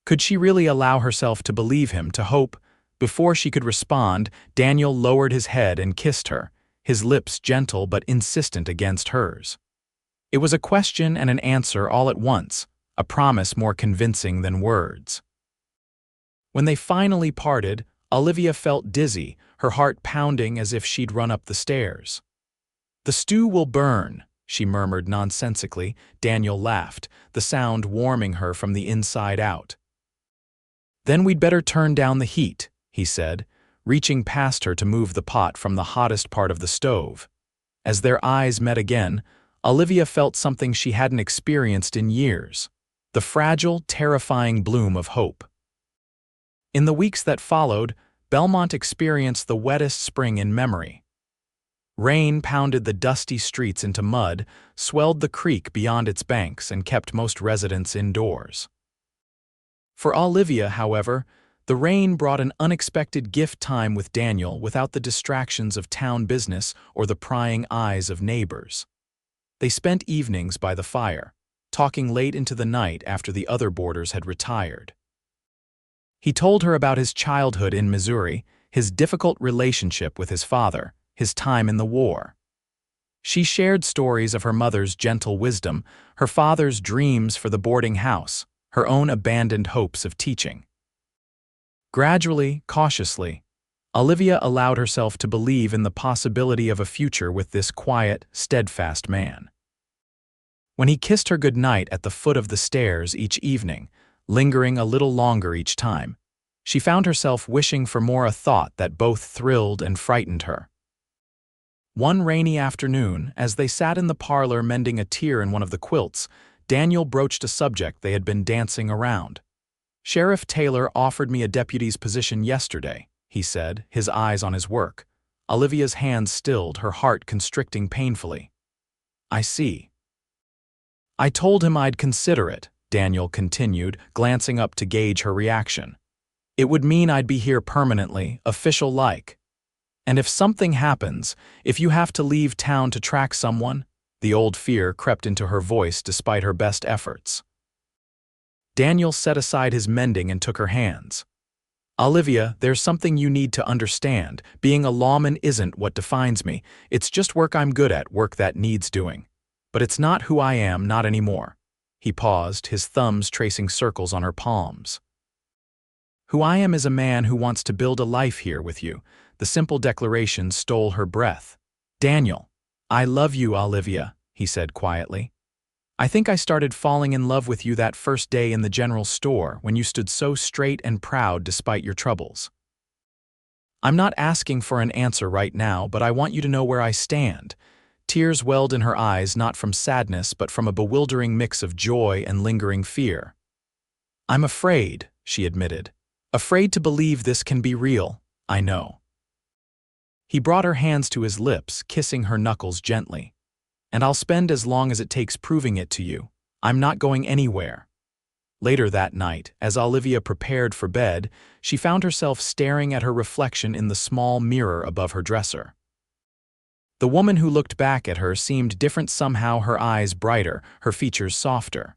Could she really allow herself to believe him, to hope? Before she could respond, Daniel lowered his head and kissed her, his lips gentle but insistent against hers. It was a question and an answer all at once, a promise more convincing than words. When they finally parted, Olivia felt dizzy, her heart pounding as if she'd run up the stairs. "The stew will burn," she murmured nonsensically. Daniel laughed, the sound warming her from the inside out. "Then we'd better turn down the heat," he said, reaching past her to move the pot from the hottest part of the stove. As their eyes met again, Olivia felt something she hadn't experienced in years, the fragile, terrifying bloom of hope. In the weeks that followed, Belmont experienced the wettest spring in memory. Rain pounded the dusty streets into mud, swelled the creek beyond its banks, and kept most residents indoors. For Olivia, however, the rain brought an unexpected gift: time with Daniel without the distractions of town business or the prying eyes of neighbors. They spent evenings by the fire, talking late into the night after the other boarders had retired. He told her about his childhood in Missouri, his difficult relationship with his father, his time in the war. She shared stories of her mother's gentle wisdom, her father's dreams for the boarding house, her own abandoned hopes of teaching. Gradually, cautiously, Olivia allowed herself to believe in the possibility of a future with this quiet, steadfast man. When he kissed her goodnight at the foot of the stairs each evening, lingering a little longer each time, she found herself wishing for more, a thought that both thrilled and frightened her. One rainy afternoon, as they sat in the parlor mending a tear in one of the quilts, Daniel broached a subject they had been dancing around. "Sheriff Taylor offered me a deputy's position yesterday," he said, his eyes on his work. Olivia's hands stilled, her heart constricting painfully. "I see." "I told him I'd consider it," Daniel continued, glancing up to gauge her reaction. "It would mean I'd be here permanently, official-like. And if something happens, if you have to leave town to track someone," the old fear crept into her voice despite her best efforts. Daniel set aside his mending and took her hands. "Olivia, there's something you need to understand. Being a lawman isn't what defines me. It's just work I'm good at, work that needs doing. But it's not who I am, not anymore." He paused, his thumbs tracing circles on her palms. "Who I am is a man who wants to build a life here with you." The simple declaration stole her breath. "Daniel, I love you, Olivia," he said quietly. "I think I started falling in love with you that first day in the general store when you stood so straight and proud despite your troubles. I'm not asking for an answer right now, but I want you to know where I stand." Tears welled in her eyes, not from sadness but from a bewildering mix of joy and lingering fear. "I'm afraid," she admitted. "Afraid to believe this can be real, I know." He brought her hands to his lips, kissing her knuckles gently. "And I'll spend as long as it takes proving it to you. I'm not going anywhere." Later that night, as Olivia prepared for bed, she found herself staring at her reflection in the small mirror above her dresser. The woman who looked back at her seemed different somehow, her eyes brighter, her features softer.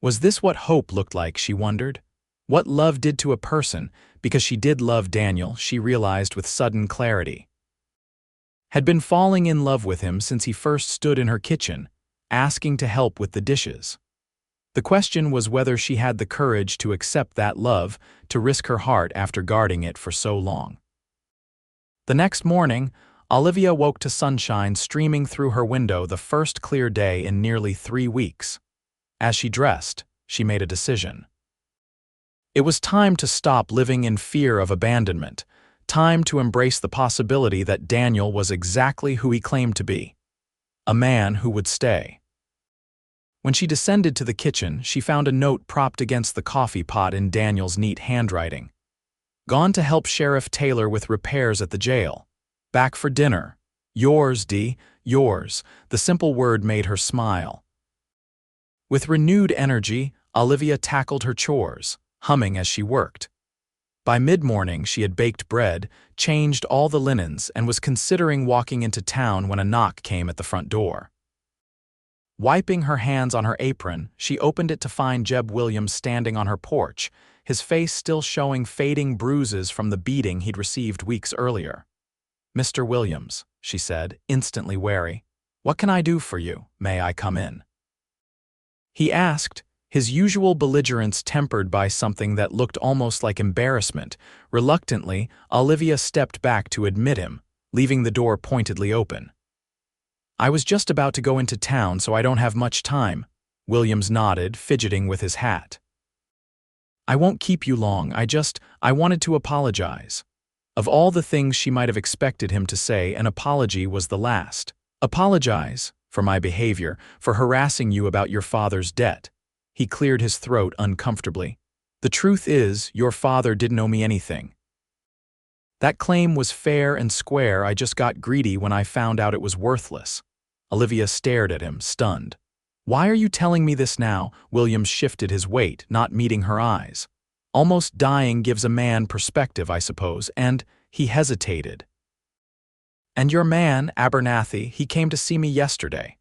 Was this what hope looked like, she wondered? What love did to a person? Because she did love Daniel, she realized with sudden clarity. Had been falling in love with him since he first stood in her kitchen, asking to help with the dishes. The question was whether she had the courage to accept that love, to risk her heart after guarding it for so long. The next morning, Olivia woke to sunshine streaming through her window, the first clear day in nearly 3 weeks. As she dressed, she made a decision. It was time to stop living in fear of abandonment, time to embrace the possibility that Daniel was exactly who he claimed to be, a man who would stay. When she descended to the kitchen, she found a note propped against the coffee pot in Daniel's neat handwriting. "Gone to help Sheriff Taylor with repairs at the jail. Back for dinner. Yours, D. Yours." The simple word made her smile. With renewed energy, Olivia tackled her chores, humming as she worked. By mid-morning, she had baked bread, changed all the linens, and was considering walking into town when a knock came at the front door. Wiping her hands on her apron, she opened it to find Jeb Williams standing on her porch, his face still showing fading bruises from the beating he'd received weeks earlier. "Mr. Williams," she said, instantly wary. "What can I do for you? May I come in?" He asked, his usual belligerence tempered by something that looked almost like embarrassment. Reluctantly, Olivia stepped back to admit him, leaving the door pointedly open. "I was just about to go into town, so I don't have much time," Williams nodded, fidgeting with his hat. "I won't keep you long, I wanted to apologize." Of all the things she might have expected him to say, an apology was the last. "Apologize for my behavior, for harassing you about your father's debt." He cleared his throat uncomfortably. "The truth is, your father didn't owe me anything. That claim was fair and square. I just got greedy when I found out it was worthless." Olivia stared at him, stunned. "Why are you telling me this now?" Williams shifted his weight, not meeting her eyes. "Almost dying gives a man perspective, I suppose," and he hesitated. "And your man, Abernathy, he came to see me yesterday."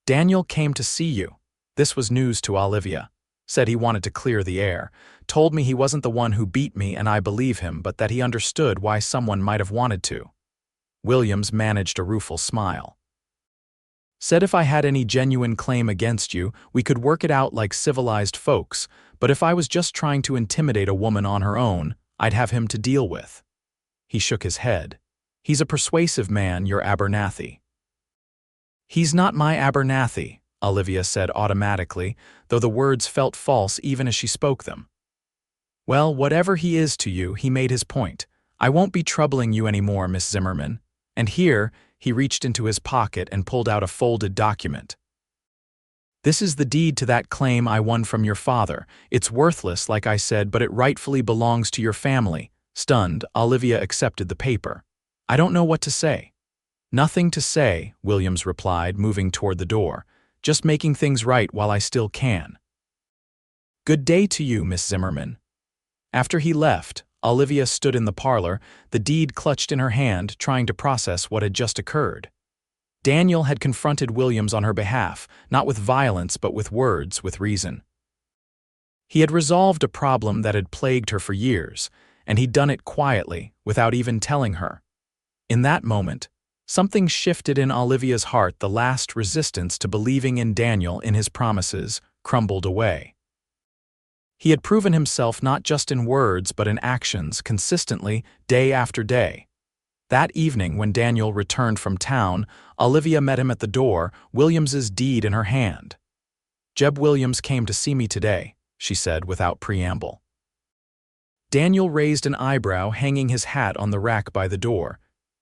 "Daniel came to see you." This was news to Olivia. "Said he wanted to clear the air. Told me he wasn't the one who beat me, and I believe him, but that he understood why someone might have wanted to." Williams managed a rueful smile. "Said if I had any genuine claim against you, we could work it out like civilized folks, but if I was just trying to intimidate a woman on her own, I'd have him to deal with." He shook his head. "He's a persuasive man, your Abernathy." "He's not my Abernathy," Olivia said automatically, though the words felt false even as she spoke them. "Well, whatever he is to you," he made his point. "I won't be troubling you anymore, Miss Zimmerman." And here, he reached into his pocket and pulled out a folded document. "This is the deed to that claim I won from your father. It's worthless, like I said, but it rightfully belongs to your family." Stunned, Olivia accepted the paper. "I don't know what to say." "Nothing to say," Williams replied, moving toward the door. "Just making things right while I still can." "Good day to you, Miss Zimmerman." After he left, Olivia stood in the parlor, the deed clutched in her hand, trying to process what had just occurred. Daniel had confronted Williams on her behalf, not with violence but with words, with reason. He had resolved a problem that had plagued her for years, and he'd done it quietly, without even telling her. In that moment, something shifted in Olivia's heart. The last resistance to believing in Daniel, in his promises, crumbled away. He had proven himself not just in words but in actions, consistently, day after day. That evening, when Daniel returned from town, Olivia met him at the door, Williams's deed in her hand. "Jeb Williams came to see me today," she said without preamble. Daniel raised an eyebrow, hanging his hat on the rack by the door.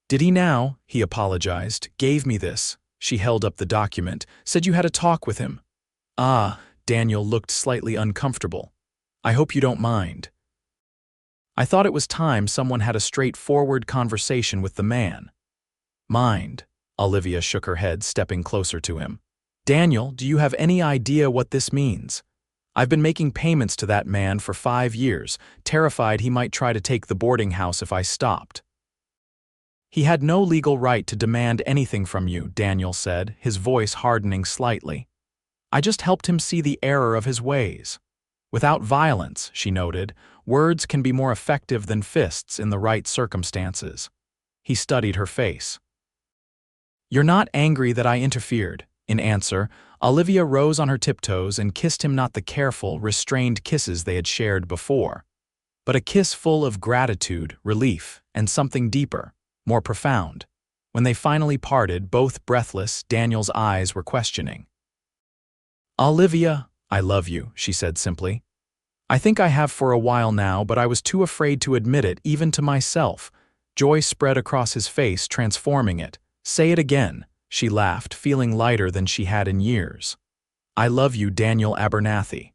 "Did he now?" He apologized. "Gave me this." She held up the document. "Said you had a talk with him." "Ah," Daniel looked slightly uncomfortable. "I hope you don't mind." "I thought it was time someone had a straightforward conversation with the man." "Mind?" Olivia shook her head, stepping closer to him. "Daniel, do you have any idea what this means? I've been making payments to that man for 5 years, terrified he might try to take the boarding house if I stopped." "He had no legal right to demand anything from you," Daniel said, his voice hardening slightly. "I just helped him see the error of his ways. Without violence," she noted, "words can be more effective than fists in the right circumstances." He studied her face. "You're not angry that I interfered?" In answer, Olivia rose on her tiptoes and kissed him, not the careful, restrained kisses they had shared before, but a kiss full of gratitude, relief, and something deeper, more profound. When they finally parted, both breathless, Daniel's eyes were questioning. "Olivia, I love you," she said simply. "I think I have for a while now, but I was too afraid to admit it, even to myself." Joy spread across his face, transforming it. "Say it again," she laughed, feeling lighter than she had in years. "I love you, Daniel Abernathy.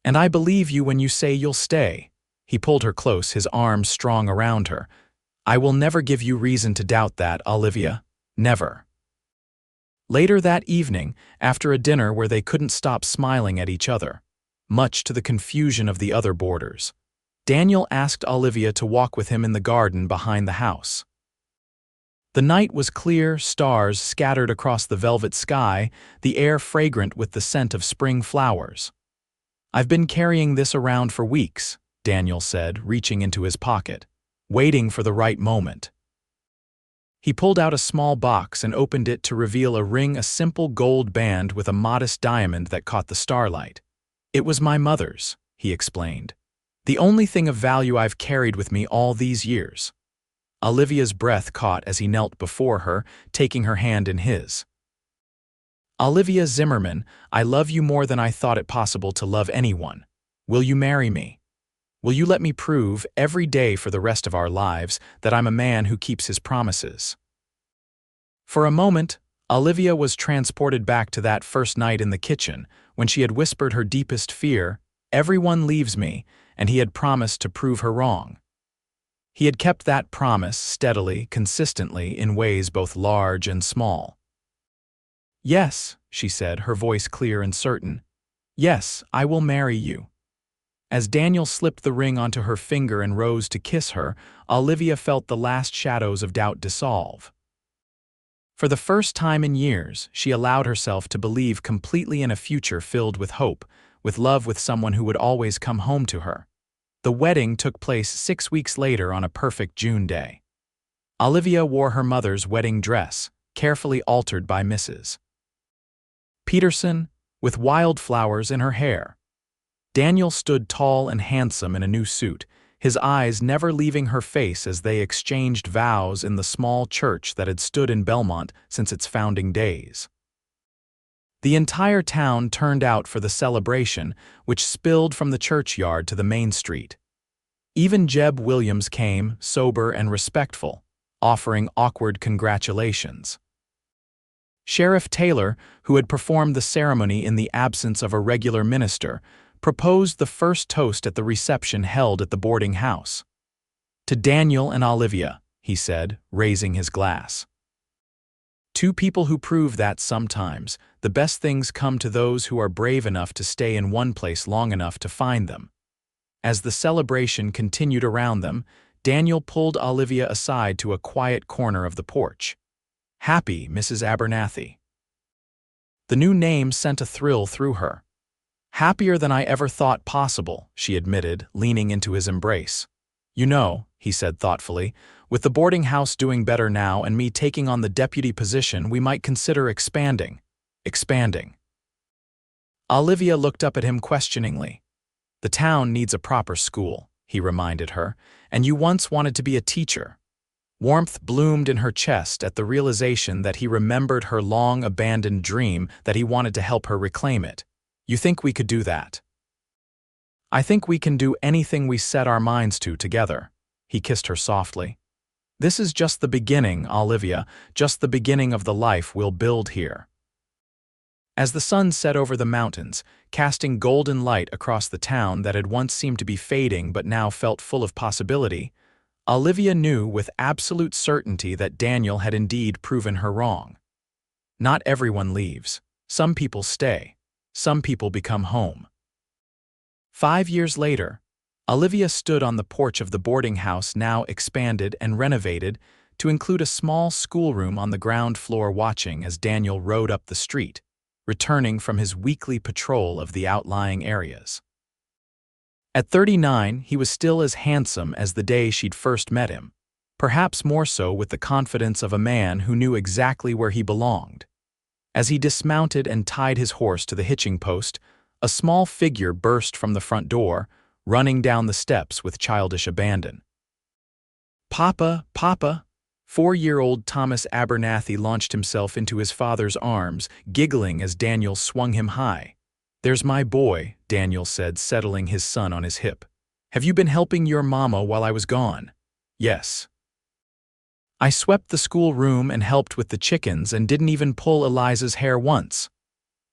And I believe you when you say you'll stay." He pulled her close, his arms strong around her. "I will never give you reason to doubt that, Olivia. Never." Later that evening, after a dinner where they couldn't stop smiling at each other, much to the confusion of the other boarders, Daniel asked Olivia to walk with him in the garden behind the house. The night was clear, stars scattered across the velvet sky, the air fragrant with the scent of spring flowers. "I've been carrying this around for weeks," Daniel said, reaching into his pocket, waiting for the right moment. He pulled out a small box and opened it to reveal a ring, a simple gold band with a modest diamond that caught the starlight. "It was my mother's," he explained. "The only thing of value I've carried with me all these years." Olivia's breath caught as he knelt before her, taking her hand in his. "Olivia Zimmerman, I love you more than I thought it possible to love anyone. Will you marry me? Will you let me prove, every day for the rest of our lives, that I'm a man who keeps his promises?" For a moment, Olivia was transported back to that first night in the kitchen, when she had whispered her deepest fear, "Everyone leaves me," and he had promised to prove her wrong. He had kept that promise steadily, consistently, in ways both large and small. "Yes," she said, her voice clear and certain. "Yes, I will marry you." As Daniel slipped the ring onto her finger and rose to kiss her, Olivia felt the last shadows of doubt dissolve. For the first time in years, she allowed herself to believe completely in a future filled with hope, with love, with someone who would always come home to her. The wedding took place 6 weeks later on a perfect June day. Olivia wore her mother's wedding dress, carefully altered by Mrs. Peterson, with wildflowers in her hair. Daniel stood tall and handsome in a new suit, his eyes never leaving her face as they exchanged vows in the small church that had stood in Belmont since its founding days. The entire town turned out for the celebration, which spilled from the churchyard to the main street. Even Jeb Williams came, sober and respectful, offering awkward congratulations. Sheriff Taylor, who had performed the ceremony in the absence of a regular minister, proposed the first toast at the reception held at the boarding house. "To Daniel and Olivia," he said, raising his glass. "Two people who prove that sometimes the best things come to those who are brave enough to stay in one place long enough to find them." As the celebration continued around them, Daniel pulled Olivia aside to a quiet corner of the porch. "Happy, Mrs. Abernathy." The new name sent a thrill through her. "Happier than I ever thought possible," she admitted, leaning into his embrace. "You know," he said thoughtfully, "with the boarding house doing better now and me taking on the deputy position, we might consider expanding." Expanding. Olivia looked up at him questioningly. "The town needs a proper school," he reminded her, "and you once wanted to be a teacher." Warmth bloomed in her chest at the realization that he remembered her long-abandoned dream, that he wanted to help her reclaim it. "You think we could do that?" "I think we can do anything we set our minds to together." He kissed her softly. "This is just the beginning, Olivia, just the beginning of the life we'll build here." As the sun set over the mountains, casting golden light across the town that had once seemed to be fading but now felt full of possibility, Olivia knew with absolute certainty that Daniel had indeed proven her wrong. Not everyone leaves. Some people stay. Some people become home. 5 years later, Olivia stood on the porch of the boarding house, now expanded and renovated to include a small schoolroom on the ground floor, watching as Daniel rode up the street, returning from his weekly patrol of the outlying areas. At 39, he was still as handsome as the day she'd first met him, perhaps more so, with the confidence of a man who knew exactly where he belonged. As he dismounted and tied his horse to the hitching post, a small figure burst from the front door, running down the steps with childish abandon. "Papa, Papa!" 4-year-old Thomas Abernathy launched himself into his father's arms, giggling as Daniel swung him high. "There's my boy," Daniel said, settling his son on his hip. "Have you been helping your mama while I was gone?" "Yes. I swept the schoolroom and helped with the chickens and didn't even pull Eliza's hair once."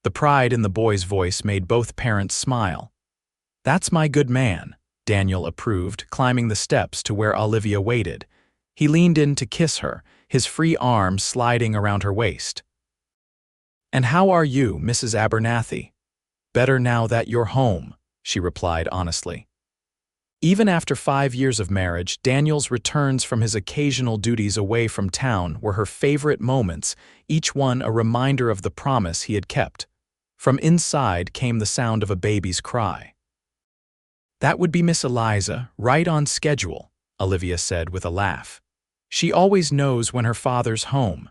The pride in the boy's voice made both parents smile. "That's my good man," Daniel approved, climbing the steps to where Olivia waited. He leaned in to kiss her, his free arm sliding around her waist. "And how are you, Mrs. Abernathy?" "Better now that you're home," she replied honestly. Even after 5 years of marriage, Daniel's returns from his occasional duties away from town were her favorite moments, each one a reminder of the promise he had kept. From inside came the sound of a baby's cry. "That would be Miss Eliza, right on schedule," Olivia said with a laugh. "She always knows when her father's home."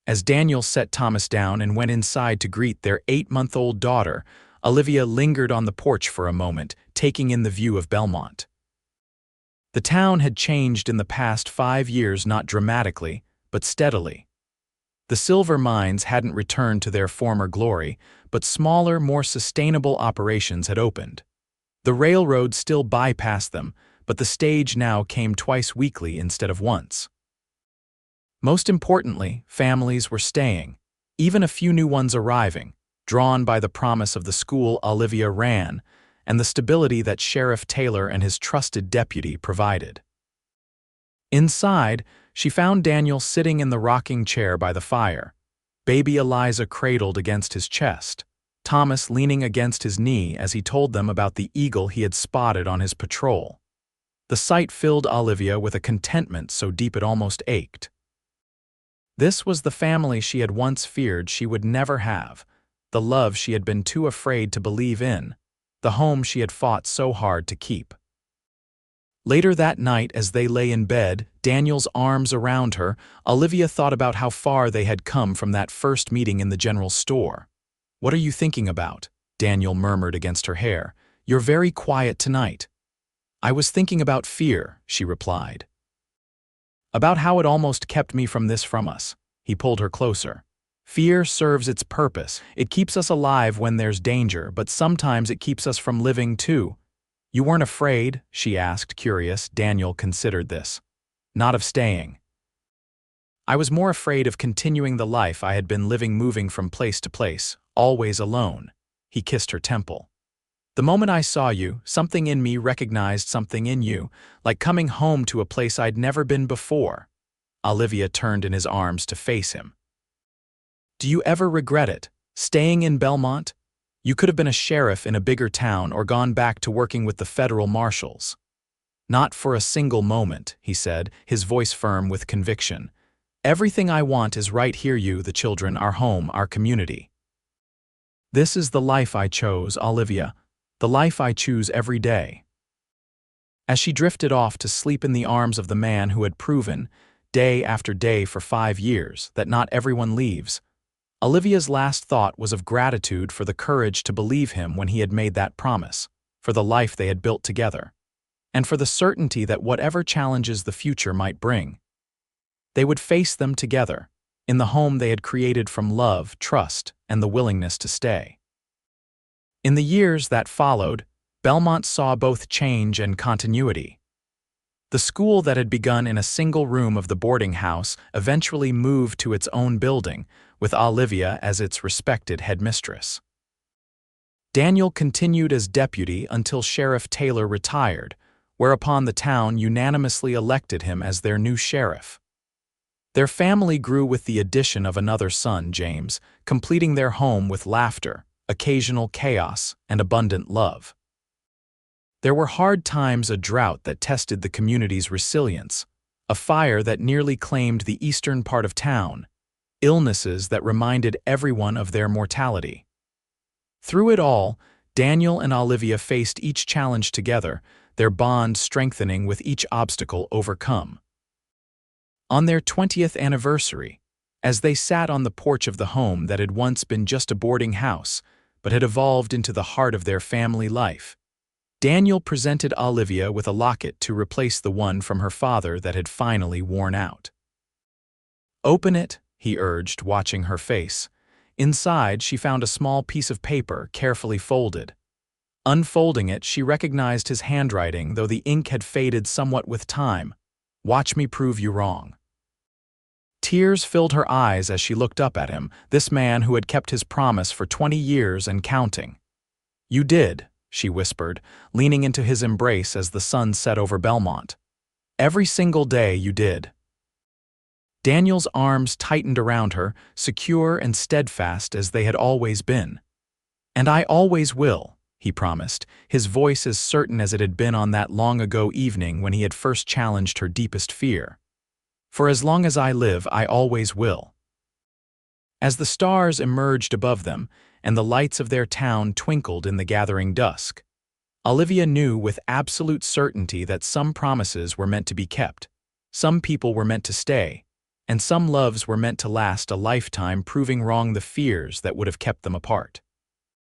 As Daniel set Thomas down and went inside to greet their 8-month-old daughter, Olivia lingered on the porch for a moment, taking in the view of Belmont. The town had changed in the past 5 years, not dramatically, but steadily. The silver mines hadn't returned to their former glory, but smaller, more sustainable operations had opened. The railroad still bypassed them, but the stage now came twice weekly instead of once. Most importantly, families were staying, even a few new ones arriving, drawn by the promise of the school Olivia ran and the stability that Sheriff Taylor and his trusted deputy provided. Inside, she found Daniel sitting in the rocking chair by the fire, baby Eliza cradled against his chest, Thomas leaning against his knee as he told them about the eagle he had spotted on his patrol. The sight filled Olivia with a contentment so deep it almost ached. This was the family she had once feared she would never have, the love she had been too afraid to believe in, the home she had fought so hard to keep. Later that night, as they lay in bed, Daniel's arms around her, Olivia thought about how far they had come from that first meeting in the general store. "What are you thinking about?" Daniel murmured against her hair. "You're very quiet tonight." "I was thinking about fear," she replied. "About how it almost kept me from us." He pulled her closer. "Fear serves its purpose. It keeps us alive when there's danger, but sometimes it keeps us from living too." "You weren't afraid?" she asked, curious. Daniel considered this. "Not of staying. I was more afraid of continuing the life I had been living, moving from place to place, always alone." He kissed her temple. "The moment I saw you, something in me recognized something in you, like coming home to a place I'd never been before." Olivia turned in his arms to face him. "Do you ever regret it, staying in Belmont? You could have been a sheriff in a bigger town or gone back to working with the federal marshals." "Not for a single moment," he said, his voice firm with conviction. "Everything I want is right here, you, the children, our home, our community. This is the life I chose, Olivia, the life I choose every day." As she drifted off to sleep in the arms of the man who had proven, day after day for 5 years, that not everyone leaves, Olivia's last thought was of gratitude for the courage to believe him when he had made that promise, for the life they had built together, and for the certainty that whatever challenges the future might bring, they would face them together, in the home they had created from love, trust, and the willingness to stay. In the years that followed, Belmont saw both change and continuity. The school that had begun in a single room of the boarding house eventually moved to its own building, with Olivia as its respected headmistress. Daniel continued as deputy until Sheriff Taylor retired, whereupon the town unanimously elected him as their new sheriff. Their family grew with the addition of another son, James, completing their home with laughter, occasional chaos, and abundant love. There were hard times, a drought that tested the community's resilience, a fire that nearly claimed the eastern part of town, illnesses that reminded everyone of their mortality. Through it all, Daniel and Olivia faced each challenge together, their bond strengthening with each obstacle overcome. On their 20th anniversary, as they sat on the porch of the home that had once been just a boarding house, but had evolved into the heart of their family life, Daniel presented Olivia with a locket to replace the one from her father that had finally worn out. "Open it," he urged, watching her face. Inside, she found a small piece of paper, carefully folded. Unfolding it, she recognized his handwriting, though the ink had faded somewhat with time. "Watch me prove you wrong." Tears filled her eyes as she looked up at him, this man who had kept his promise for 20 years and counting. "You did," she whispered, leaning into his embrace as the sun set over Belmont. "Every single day you did." Daniel's arms tightened around her, secure and steadfast as they had always been. "And I always will," he promised, his voice as certain as it had been on that long-ago evening when he had first challenged her deepest fear. "For as long as I live, I always will." As the stars emerged above them, and the lights of their town twinkled in the gathering dusk, Olivia knew with absolute certainty that some promises were meant to be kept, some people were meant to stay, and some loves were meant to last a lifetime, proving wrong the fears that would have kept them apart.